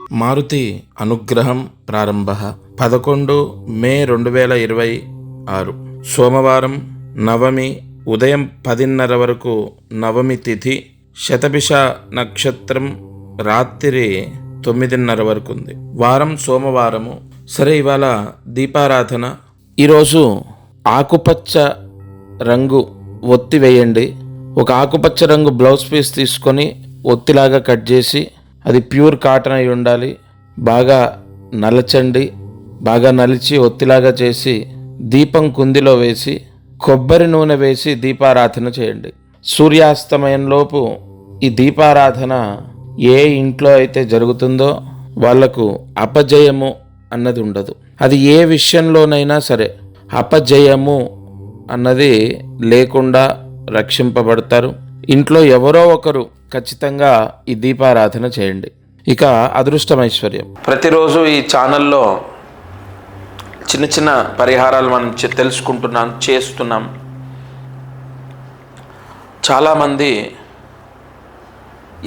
మారుతి అనుగ్రహం ప్రారంభ 11 మే 2026 సోమవారం నవమి ఉదయం 10:30 వరకు నవమి తిథి. శతభిష నక్షత్రం రాత్రి 9:30 వరకు ఉంది. వారం సోమవారము. సరే, ఇవాళ దీపారాధన. ఈరోజు ఆకుపచ్చ రంగు ఒత్తి వేయండి. ఒక ఆకుపచ్చ రంగు బ్లౌజ్ పీస్ తీసుకొని ఒత్తిలాగా కట్ చేసి, అది ప్యూర్ కాటన్ అయి ఉండాలి. బాగా నలచండి. బాగా నలిచి ఒత్తిలాగా చేసి దీపం కుందిలో వేసి కొబ్బరి నూనె వేసి దీపారాధన చేయండి. సూర్యాస్తమయంలోపు ఈ దీపారాధన ఏ ఇంట్లో అయితే జరుగుతుందో వాళ్లకు అపజయము అన్నది ఉండదు. అది ఏ విషయంలోనైనా సరే అపజయము అన్నది లేకుండా రక్షింపబడతారు. ఇంట్లో ఎవరో ఒకరు ఖచ్చితంగా ఈ దీపారాధన చేయండి. ఇక అదృష్టమైశ్వర్యం. ప్రతిరోజు ఈ ఛానల్లో చిన్న చిన్న పరిహారాలు మనం చేస్తున్నాం. చాలామంది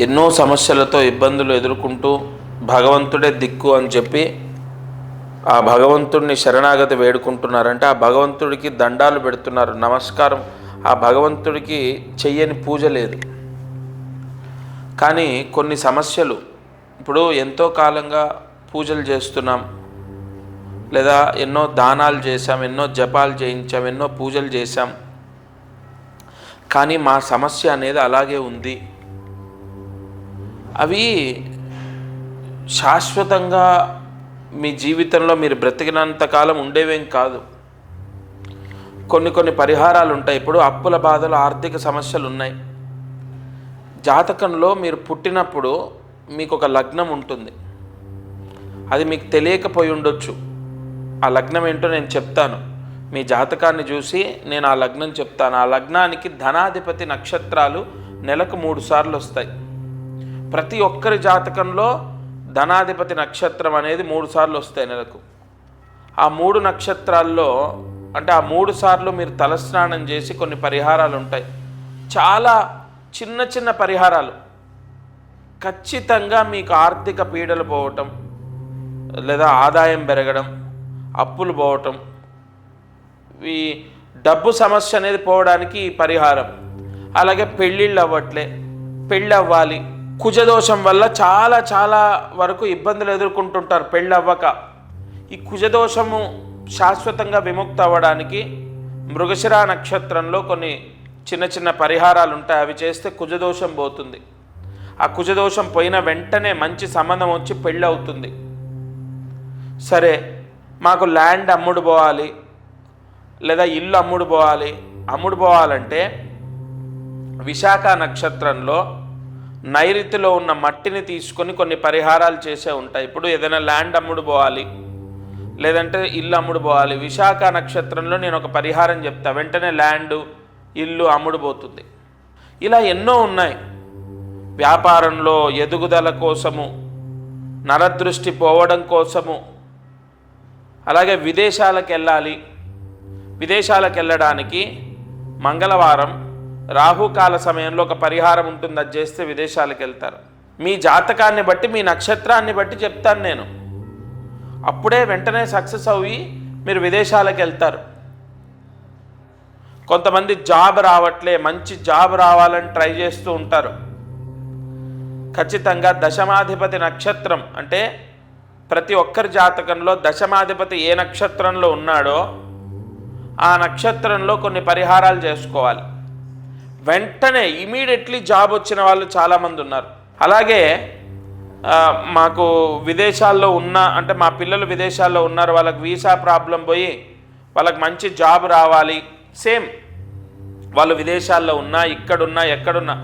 ఎన్నో సమస్యలతో ఇబ్బందులు ఎదుర్కొంటూ భగవంతుడే దిక్కు అని చెప్పి ఆ భగవంతుడిని శరణాగతి వేడుకుంటున్నారంటే ఆ భగవంతుడికి దండాలు పెడుతున్నారు, నమస్కారం. ఆ భగవంతుడికి చెయ్యని పూజ లేదు. కానీ కొన్ని సమస్యలు, ఇప్పుడు ఎంతో కాలంగా పూజలు చేస్తున్నాం, లేదా ఎన్నో దానాలు చేశాం, ఎన్నో జపాలు చేయించాం, ఎన్నో పూజలు చేశాం, కానీ మా సమస్య అనేది అలాగే ఉంది. అవి శాశ్వతంగా మీ జీవితంలో మీరు బ్రతికినంతకాలం ఉండేవేం కాదు. కొన్ని పరిహారాలు ఉంటాయి. ఇప్పుడు అప్పుల బాధలు, ఆర్థిక సమస్యలు ఉన్నాయి. జాతకంలో మీరు పుట్టినప్పుడు మీకు ఒక లగ్నం ఉంటుంది. అది మీకు తెలియకపోయి ఉండొచ్చు. ఆ లగ్నం ఏంటో నేను చెప్తాను. మీ జాతకాన్ని చూసి నేను ఆ లగ్నం చెప్తాను. ఆ లగ్నానికి ధనాధిపతి నక్షత్రాలు నెలకు 3 సార్లు వస్తాయి. ప్రతి ఒక్కరి జాతకంలో ధనాధిపతి నక్షత్రం అనేది 3 సార్లు వస్తాయి నెలకు. ఆ 3 నక్షత్రాల్లో అంటే ఆ 3 సార్లు మీరు తలస్నానం చేసి కొన్ని పరిహారాలు ఉంటాయి. చాలా చిన్న చిన్న పరిహారాలు. ఖచ్చితంగా మీకు ఆర్థిక పీడలు పోవటం, లేదా ఆదాయం పెరగడం, అప్పులు పోవటం, ఈ డబ్బు సమస్య అనేది పోవడానికి ఈ పరిహారం. అలాగే పెళ్ళిళ్ళు అవ్వట్లే, పెళ్ళి అవ్వాలి. కుజదోషం వల్ల చాలా వరకు ఇబ్బందులు ఎదుర్కొంటుంటారు పెళ్ళి అవ్వక. ఈ కుజదోషము శాశ్వతంగా విముక్తి అవ్వడానికి మృగశిర నక్షత్రంలో కొన్ని చిన్న పరిహారాలు ఉంటాయి. అవి చేస్తే కుజదోషం పోతుంది. ఆ కుజదోషం పోయిన వెంటనే మంచి సంబంధం వచ్చి పెళ్ళి అవుతుంది. సరే, మాకు ల్యాండ్ అమ్ముడు పోవాలి, లేదా ఇల్లు అమ్ముడు పోవాలంటే విశాఖ నక్షత్రంలో నైరుతిలో ఉన్న మట్టిని తీసుకొని కొన్ని పరిహారాలు చేసే ఉంటాయి. ఇప్పుడు ఏదైనా ల్యాండ్ అమ్ముడు పోవాలి, లేదంటే ఇల్లు అమ్ముడు పోవాలి, విశాఖ నక్షత్రంలో నేను ఒక పరిహారం చెప్తా, వెంటనే ల్యాండు, ఇల్లు అమ్ముడు పోతుంది. ఇలా ఎన్నో ఉన్నాయి. వ్యాపారంలో ఎదుగుదల కోసము, నరదృష్టి పోవడం కోసము, అలాగే విదేశాలకు వెళ్ళడానికి మంగళవారం రాహుకాల సమయంలో ఒక పరిహారం ఉంటుంది. అది చేస్తే విదేశాలకు వెళ్తారు. మీ జాతకాన్ని బట్టి, మీ నక్షత్రాన్ని బట్టి చెప్తాను నేను. అప్పుడే వెంటనే సక్సెస్ అయ్యి మీరు విదేశాలకు వెళ్తారు. కొంతమంది జాబ్ రావట్లే, మంచి జాబ్ రావాలని ట్రై చేస్తూ ఉంటారు. ఖచ్చితంగా దశమాధిపతి నక్షత్రం అంటే ప్రతి ఒక్కరి జాతకంలో దశమాధిపతి ఏ నక్షత్రంలో ఉన్నాడో ఆ నక్షత్రంలో కొన్ని పరిహారాలు చేసుకోవాలి. వెంటనే ఇమీడియట్లీ జాబ్ వచ్చిన వాళ్ళు చాలామంది ఉన్నారు. అలాగే మాకు విదేశాల్లో అంటే మా పిల్లలు విదేశాల్లో ఉన్నారు, వాళ్ళకి వీసా ప్రాబ్లం పోయి వాళ్ళకి మంచి జాబ్ రావాలి. సేమ్ వాళ్ళు విదేశాల్లో ఉన్నా, ఇక్కడున్నా, ఎక్కడున్నా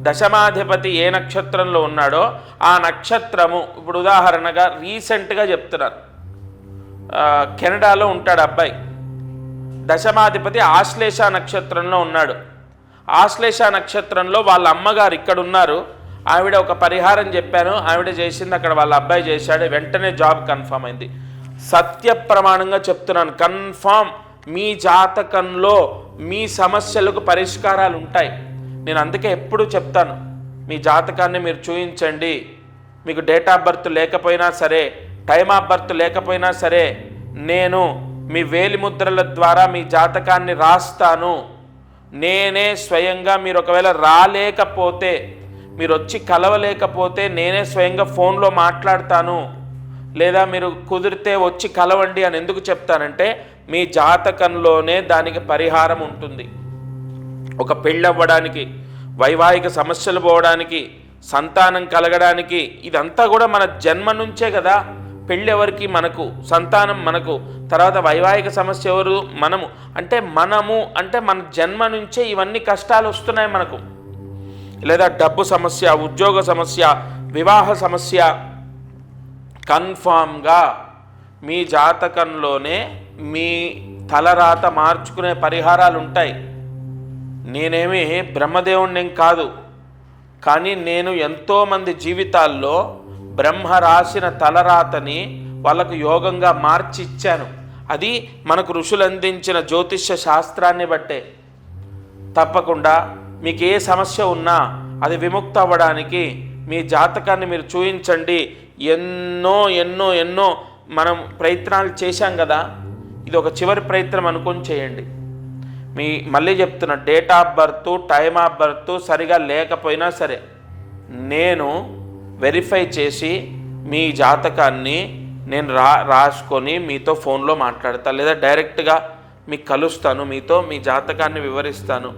దశమాధిపతి ఏ నక్షత్రంలో ఉన్నాడో ఆ నక్షత్రము, ఇప్పుడు ఉదాహరణగా రీసెంట్గా చెప్తున్నారు, కెనడాలో ఉంటాడు అబ్బాయి, దశమాధిపతి ఆశ్లేష నక్షత్రంలో ఉన్నాడు. ఆశ్లేష నక్షత్రంలో వాళ్ళ అమ్మగారు ఇక్కడ ఉన్నారు. ఆవిడ ఒక పరిహారం చెప్పాను, ఆవిడ చేసింది, అక్కడ వాళ్ళ అబ్బాయి చేశాడు, వెంటనే జాబ్ కన్ఫర్మ్ అయింది. సత్య ప్రమాణంగా చెప్తున్నాను, కన్ఫర్మ్ మీ జాతకంలో మీ సమస్యలకు పరిష్కారాలు ఉంటాయి. నేను అందుకే ఎప్పుడు చెప్తాను, మీ జాతకాన్ని మీరు చూయించండి, మీకు డేట్ ఆఫ్ బర్త్ లేకపోయినా సరే, టైమ్ ఆఫ్ బర్త్ లేకపోయినా సరే, నేను మీ వేలిముద్రల ద్వారా మీ జాతకాన్ని రాస్తాను. నేనే స్వయంగా, మీరు ఒకవేళ రాలేకపోతే, మీరు వచ్చి కలవలేకపోతే నేనే స్వయంగా ఫోన్లో మాట్లాడతాను. లేదా మీరు కుదిరితే వచ్చి కలవండి అని ఎందుకు చెప్తానంటే, మీ జాతకంలోనే దానికి పరిహారం ఉంటుంది. ఒక పెళ్ళి అవ్వడానికి, వైవాహిక సమస్యలు పోవడానికి, సంతానం కలగడానికి, ఇదంతా కూడా మన జన్మ నుంచే కదా. పెళ్ళి ఎవరికి? మనకు. సంతానం మనకు. తర్వాత వైవాహిక సమస్య ఎవరు? మనము. అంటే మన జన్మ నుంచే ఇవన్నీ కష్టాలు వస్తున్నాయి మనకు. లేదా డబ్బు సమస్య, ఉద్యోగ సమస్య, వివాహ సమస్య, కన్ఫామ్గా మీ జాతకంలోనే మీ తలరాత మార్చుకునే పరిహారాలు ఉంటాయి. నేనేమి బ్రహ్మదేవుణ్ణేం కాదు, కానీ నేను ఎంతోమంది జీవితాల్లో బ్రహ్మ రాసిన తలరాతని వాళ్ళకు యోగంగా మార్చి ఇచ్చాను. అది మనకు ఋషులు అందించిన జ్యోతిష్య శాస్త్రాన్ని బట్టే. తప్పకుండా మీకు ఏ సమస్య ఉన్నా అది విముక్తి అవ్వడానికి మీ జాతకాన్ని మీరు చూపించండి. ఎన్నో ఎన్నో ఎన్నో మనం ప్రయత్నాలు చేశాం కదా, ఇది ఒక చివరి ప్రయత్నం అనుకొని చేయండి. మళ్ళీ చెప్తున్నా, date of birth, time of birth సరిగా లేకపోయినా సరే, నేను వెరిఫై చేసి మీ జాతకాన్ని నేను రాసుకొని మీతో ఫోన్లో మాట్లాడతాను, లేదా డైరెక్ట్గా మీకు కలుస్తాను, మీతో మీ జాతకాన్ని వివరిస్తాను.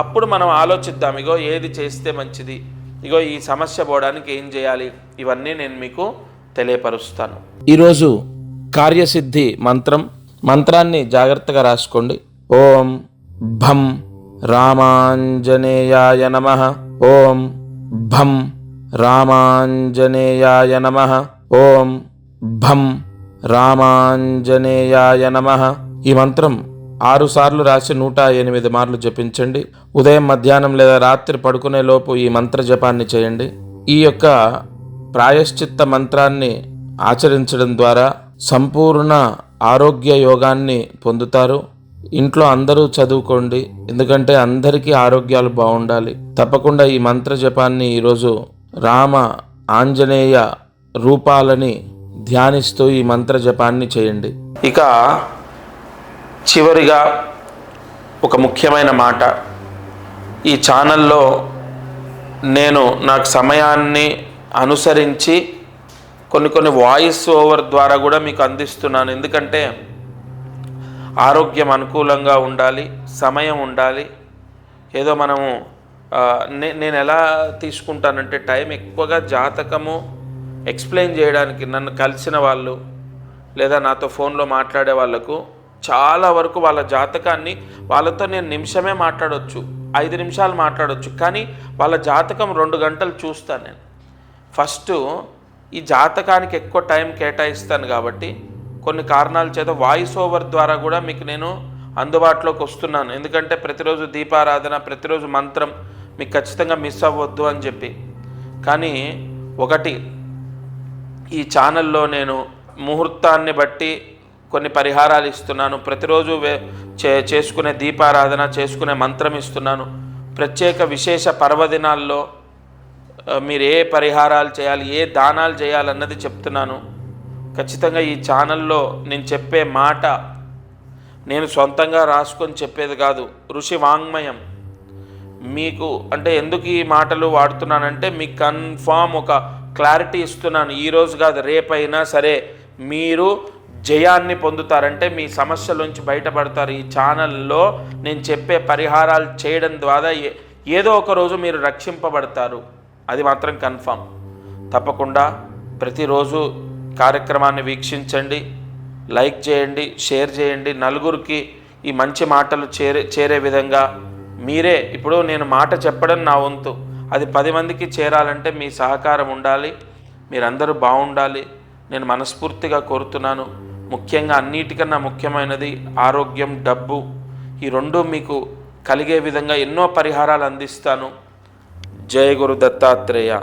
అప్పుడు మనం ఆలోచిద్దాం, ఇగో ఏది చేస్తే మంచిది, ఇగో ఈ సమస్య పోవడానికి ఏం చేయాలి, ఇవన్నీ నేను మీకు తెలియపరుస్తాను. ఈరోజు కార్యసిద్ధి మంత్రాన్ని జాగ్రత్తగా రాసుకోండి. ఓం భం రామాంజనేయాయ నమః. ఓం భం రామాంజనేయాయ నమః. ఓం భం రామాంజనేయాయ నమః. ఈ మంత్రం 6 సార్లు రాసి 108 మార్లు జపించండి. ఉదయం, మధ్యాహ్నం లేదా రాత్రి పడుకునే లోపు ఈ మంత్ర జపాన్ని చేయండి. ఈ యొక్క ప్రాయశ్చిత్త మంత్రాన్ని ఆచరించడం ద్వారా సంపూర్ణ ఆరోగ్య యోగాన్ని పొందుతారు. ఇంట్లో అందరూ చదువుకోండి, ఎందుకంటే అందరికీ ఆరోగ్యాలు బాగుండాలి. తప్పకుండా ఈ మంత్ర జపాన్ని ఈరోజు రామ ఆంజనేయ రూపాలని ధ్యానిస్తూ ఈ మంత్ర జపాన్ని చేయండి. ఇక చివరిగా ఒక ముఖ్యమైన మాట, ఈ ఛానల్లో నేను నాకు సమయాన్ని అనుసరించి కొన్ని వాయిస్ ఓవర్ ద్వారా కూడా మీకు అందిస్తున్నాను. ఎందుకంటే ఆరోగ్యం అనుకూలంగా ఉండాలి, సమయం ఉండాలి. ఏదో మనము నేను ఎలా తీసుకుంటానంటే, టైం ఎక్కువగా జాతకము ఎక్స్ప్లెయిన్ చేయడానికి నన్ను కలిసిన వాళ్ళు లేదా నాతో ఫోన్లో మాట్లాడే వాళ్ళకు చాలా వరకు వాళ్ళ జాతకాన్ని, వాళ్ళతో నేను నిమిషమే మాట్లాడవచ్చు, 5 నిమిషాలు మాట్లాడవచ్చు, కానీ వాళ్ళ జాతకం 2 గంటలు చూస్తాను నేను. ఫస్ట్ ఈ జాతకానికి ఎక్కువ టైం కేటాయిస్తాను కాబట్టి కొన్ని కారణాల చేత వాయిస్ ఓవర్ ద్వారా కూడా మీకు నేను అందుబాటులోకి వస్తున్నాను. ఎందుకంటే ప్రతిరోజు దీపారాధన, ప్రతిరోజు మంత్రం మీకు ఖచ్చితంగా మిస్ అవ్వద్దు అని చెప్పి. కానీ ఒకటి, ఈ ఛానల్లో నేను ముహూర్తాన్ని బట్టి కొన్ని పరిహారాలు ఇస్తున్నాను. ప్రతిరోజు చేసుకునే దీపారాధన, చేసుకునే మంత్రం ఇస్తున్నాను. ప్రత్యేక విశేష పర్వదినాల్లో మీరు ఏ పరిహారాలు చేయాలి, ఏ దానాలు చేయాలన్నది చెప్తున్నాను. ఖచ్చితంగా ఈ ఛానల్లో నేను చెప్పే మాట నేను సొంతంగా రాసుకొని చెప్పేది కాదు, ఋషి వాంగ్మయం. మీకు అంటే ఎందుకు ఈ మాటలు వాడుతున్నానంటే, మీకు కన్ఫామ్ ఒక క్లారిటీ ఇస్తున్నాను. ఈరోజు కాదు, రేపైనా సరే మీరు జయాన్ని పొందుతారంటే, మీ సమస్యల నుంచి బయటపడతారు. ఈ ఛానల్లో నేను చెప్పే పరిహారాలు చేయడం ద్వారా ఏదో ఒక రోజు మీరు రక్షింపబడతారు, అది మాత్రం కన్ఫామ్. తప్పకుండా ప్రతిరోజు కార్యక్రమాన్ని వీక్షించండి, లైక్ చేయండి, షేర్ చేయండి. నలుగురికి ఈ మంచి మాటలు చేరే విధంగా మీరే, ఇప్పుడు నేను మాట చెప్పడం నా వంతు, అది 10 మందికి చేరాలంటే మీ సహకారం ఉండాలి. మీరందరూ బాగుండాలి, నేను మనస్ఫూర్తిగా కోరుతున్నాను. ముఖ్యంగా అన్నిటికన్నా ముఖ్యమైనది ఆరోగ్యం, డబ్బు, ఈ 2 మీకు కలిగే విధంగా ఎన్నో పరిహారాలు అందిస్తాను. జయ గురు దత్తాత్రేయ.